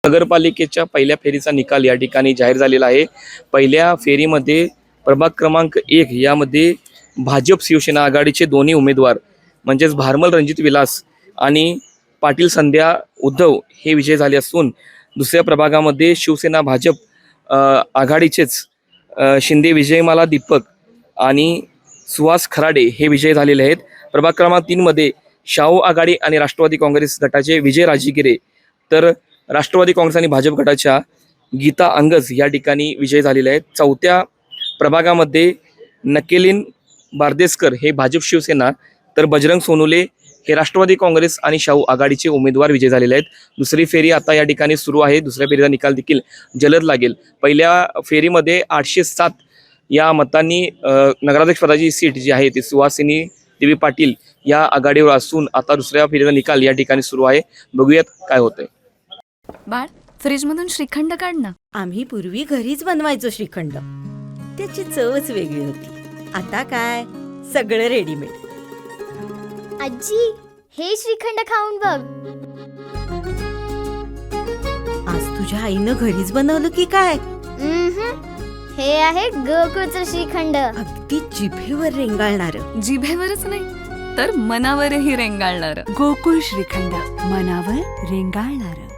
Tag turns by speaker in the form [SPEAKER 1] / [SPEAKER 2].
[SPEAKER 1] नगरपालिकेच्या पहिल्या फेरीचा निकाल या ठिकाणी जाहीर झालेला आहे. पहिल्या फेरीमध्ये प्रभाग क्रमांक 1 यामध्ये भाजप शिवसेना आघाडीचे दोन्ही उमेदवार म्हणजेच भारमल रणजित विलास आणि पाटील संध्या उद्धव हे विजय झाले असून दुसऱ्या प्रभागामध्ये शिवसेना भाजप आघाडीचेच शिंदे विजयमाला दीपक आणि सुहास खराडे हे विजय झालेले आहेत. प्रभाग क्रमांक 3 मध्ये शाहू आघाडी आणि राष्ट्रवादी काँग्रेस गटाचे विजय राजगिरे तर राष्ट्रवादी काँग्रेस आणि भाजप गटाच्या गीता अंगज या ठिकाणी विजय झालेले आहेत. चौथ्या प्रभागामध्ये नकेलीन बारदेसकर हे भाजप शिवसेना तर बजरंग सोनुले हे राष्ट्रवादी काँग्रेस आणि शाहू आघाडीचे उमेदवार विजय झालेले आहेत. दुसरी फेरी आता या ठिकाणी सुरू आहे. दुसऱ्या फेरीचा निकाल देखील जलद लागेल. पहिल्या फेरीमध्ये 807 या मतांनी नगराध्यक्ष पदाची सीट जी आहे ती सुहासिनी देवी पाटील या आघाडीवर असून आता दुसऱ्या फेरीचा निकाल या ठिकाणी सुरू आहे. बघूयात काय होतंय.
[SPEAKER 2] बाळ, फ्रीजमधून श्रीखंड काढ ना.
[SPEAKER 3] आम्ही पूर्वी घरीच बनवायचो श्रीखंड, त्याची चवच वेगळी होती. आता काय सगळं रेडीमेड.
[SPEAKER 4] आजी, हे श्रीखंड खाऊन बघ.
[SPEAKER 3] आज तुझ्या आईनं घरीच बनवलं की काय?
[SPEAKER 4] हे आहे गोकुळचं श्रीखंड.
[SPEAKER 3] अगदी जिभेवर रेंगाळणार.
[SPEAKER 2] जिभेवरच नाही तर मनावरही रेंगाळणार.
[SPEAKER 5] गोकुळ श्रीखंड, मनावर रेंगाळणार.